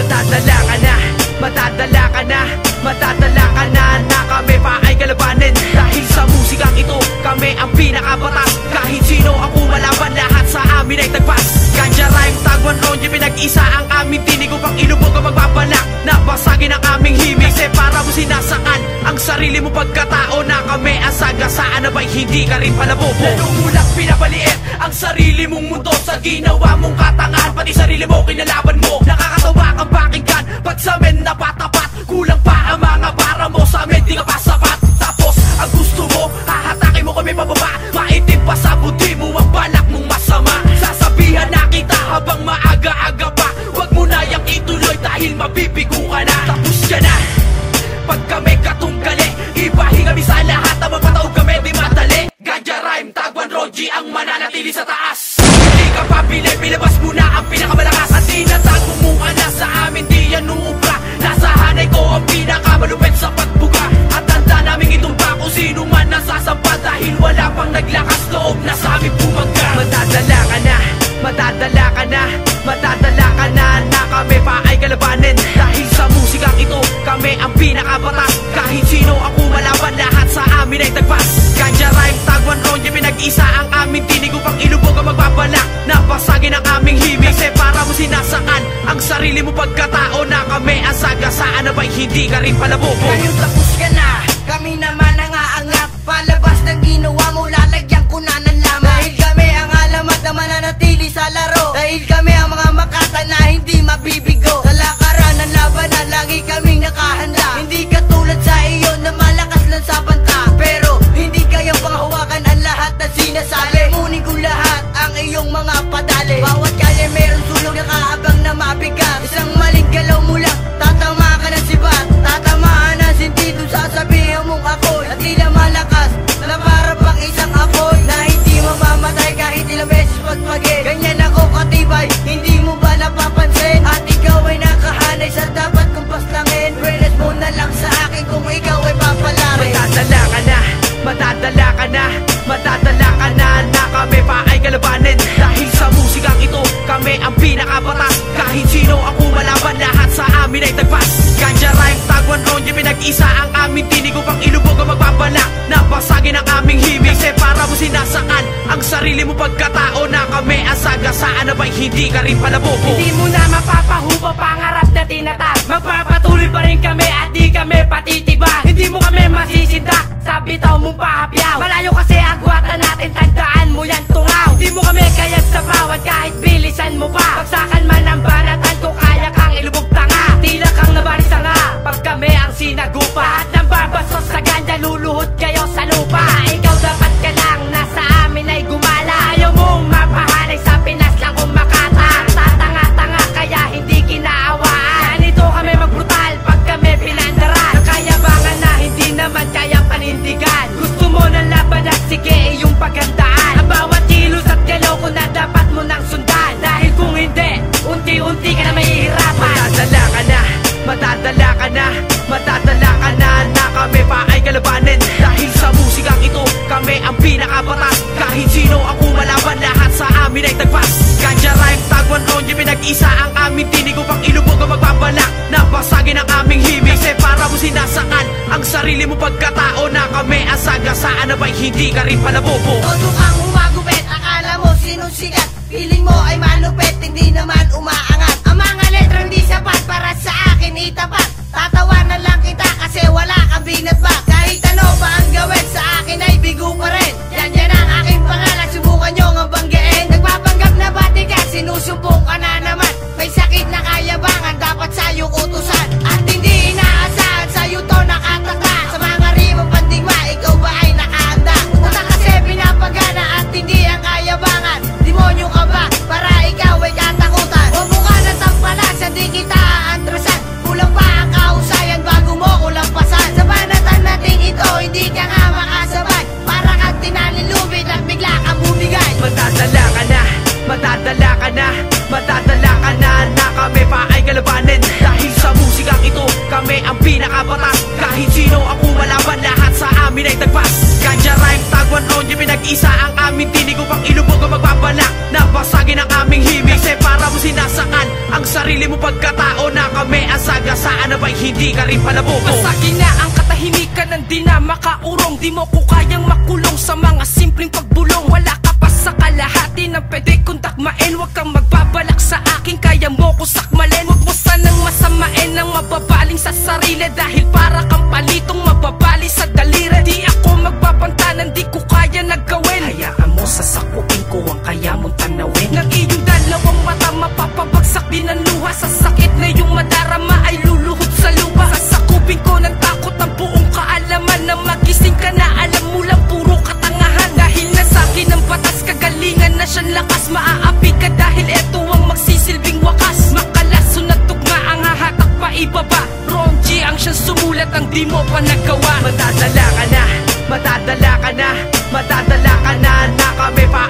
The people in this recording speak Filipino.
Matadala ka na, matadala ka na, matadala ka na, na kami pa ay kalabanin. Dahil sa musikang ito, kami ang pinakabatas. Kahit sino ako malaban, lahat sa amin ay tagpas. Ganja rhyme, tagwan ronje, pinag-isa ang aming tinig upang ilubog ang magbabalak na basagin ang aming himig. Kasi para mo sinasakan ang sarili mo pagkatao na kami ang sagasaan na ba'y hindi ka rin pala bobo. Nanumulak pinabaliit ang sarili mong mundo sa ginawa mong katangahan. Pati sarili mo kinalaban mo, nakakatawa kang pakinggan. Pag sa amin napatapat, kulang pa ang mga bara mo. Sa amin di ka pa sapat. Tapos ang gusto mo, hahatakin mo kami pababa. Maitim pa sa buti mo ang balak mong masama. Sasabihan na kita habang maaga-aga pa, wag mo na yang ituloy dahil mabibigo ka na. Tapos ka na pag kami katunggali, ibahin kami sa lahat na mapataog kami di madali. Ganja rhyme, tagwan Roji ang mananatili sa taas. Hindi ka pabili, pilabas mo na ang pinakamalakas. At tinatago mo ka na sa amin, di yan uubra. Nasa hanay ko ang pinakamalupit sa pagbuga. At tanda namin itumba kung sino man nasasampa, dahil wala pang naglakas loob na sa aming bumangga. Matadala ka na, matadala ka na, matadala ka na, na kami pa ay kalabanin. Dahil sa musikang ito, kami ang pinakabatas. Kahit sino ako malaban, lahat sa amin ay tagpas. Ganja rhyme, tagwan ronje, pinag-isa ang aming tinig upang ilubog ang magbabalak na basagin ang aming himig. Kasi para mo sinasakan ang sarili mo pagkatao na kami ang sagasaan na ba'y hindi ka rin pala bobo. Ngayon tapos ka na, kami naman ang aangat. Palabas ng ginawa mo, lalagyan ko na ng laman. Dahil kami ang alamat na mananatili sa laro. Dahil kami ang mga makata na hindi mabibigo. Sa lakaran ng labanan, lagi kaming nakahanda. Hindi katulad sa iyo na malakas lang sa banta, pero hindi kayang panghawakan ang lahat na sinasabi. Munin ko lahat ang iyong mga padali. Bawat kalye meron sulong na kaabang na mabigat. Isang maling galaw mo lang, tatama ka ng sibat. Tatamaan ang sentido, sasabihin mong ako'y at tila malakas na para pang isang apoy na hindi mamamatay kahit ilang beses pagpagin. Ganyan ako katibay, hindi mo ba napapansin? At ikaw ay nakahanay sa dapat kong paslangin. Realize mo na lang sa akin kung ikaw ay papalarin. Matadala ka na, matadala ka na, matadala ka na, na kami pa ay kalabanin. Dahil sa musikang ito, kami ang pinakabatas. Kahit sino ako malaban, lahat sa amin ay tagpas. Ganja rhyme, tagwan ronje, pinag-isa ang aming tinig upang ilubog ang magbabalak na basagin ang aming himig. Kasi para mo sinasakan ang sarili mo pagkatao na kami ang sagasaan na ba'y hindi ka rin pala bobo. Hindi mo na mapapahupa pangarap na tinatag. Magpapatuloy pa rin kami at di kami patitibag. Hindi mo kami masisindak sa bitaw mong pahapyaw. Malayo kasi agwatan natin, tandaan mo yan tungaw. Hindi mo kami kayat sa bawat kahit bilisan mo pa. Pagsakan man ang banatan ko, kaya kang ilubog tanga. Tila kang nabarisa nga pag kami ang sinagupa. At nang babasos sa ganja, luluhod kayo sa lupa. Ikaw dapat ka lang nasa amin ay gumala. Ayaw mong mapahanay sa Pinas lang kung makata. Tatanga-tanga kaya hindi kinaawaan. Ganito kami magbrutal pag kami pinandaran. Nakayabangan na hindi naman kaya panindigan. Gusto mo ng laban at sige iyong paghandaan. Ang bawat kilos at galaw ko na dapat mo nang sundan. Dahil kung hindi, unti-unti ka na mahihirapan. Matadala ka na, matadala ka na, matadala ka na, na kami pa ay kalabanin. Dahil sa musikang ito, kami ang pinakabatas. Kahit sino ako malaban, lahat sa amin ay tagpas. Ganja rhyme, tagwan ronje, pinag-isa ang aming tinig upang ilubog ang magbabalak na basagin ang aming himig. Kasi para mo sinasakan ang sarili mo pagkatao na kami ang sagasaan na ba'y hindi ka rin pala bobo. Todo kang humagupit, akala mo sinong sikat. Piling mo ay malupit, hindi naman umaangat. Ang mga letrang di sapat para sa akin itapat. Tatawanan lang kita kasi wala kang binatbat. Kahit ano pa ang gawin sa akin ay bigo pa rin. Yan ang aking pangalan, subukan nyo nga banggain. Nagpapanggap na bati ka, sinusumpong ka na naman. May sakit na kayabangan, dapat sa'yo utusan. At hindi inaasahan, sa'yo to nakatakda. Sa mga rimang pandigma, ikaw ba ay nakahanda? Utak kasi pinapagana at hindi ang kayabangan. Demonyo ka ba para ikaw ay katakutan? O mukha na tampalan, sa di kita aantrasan. Kulang pa ang kahusayan bago mo kulampasan. Sa banatan natin ito, hindi ka nga makasabay. palabog. Basagin na ang katahimikan ng di na makaurong. Di mo ko kayang makulong sa mga simpleng pagbulong. Wala ka pa sa kalahati ng pwede kong takmain. Huwag kang magbabalak sa akin, kaya mo ko sakmalin. Huwag mo sanang masamain ang mababaling sa sarili, dahil para kang palitong mababali sa daliri. Di ako magpapantanan, di ko kaya nagawin. Hayaan mo sasakupin ko ang kaya mong tanawin. Ng iyong dalawang mata mapapabagsak din ang luha. Sa sakit na iyong madarama ay luluhod sa lupa. Sasakupin ko ng takot ang buong kaalaman, na magising ka na alam mo lang puro katangahan. Dahil nasa akin ang batas, kagalingan na siyang lakas. Maaapi ka dahil eto ang magsisilbing wakas. Makalaso na tugma ang hahatak pa ibaba. Ron G ang siyang sumulat, ang di mo pa nagawa. Matadala ka na, matadala ka na, matadala ka na, na kami pa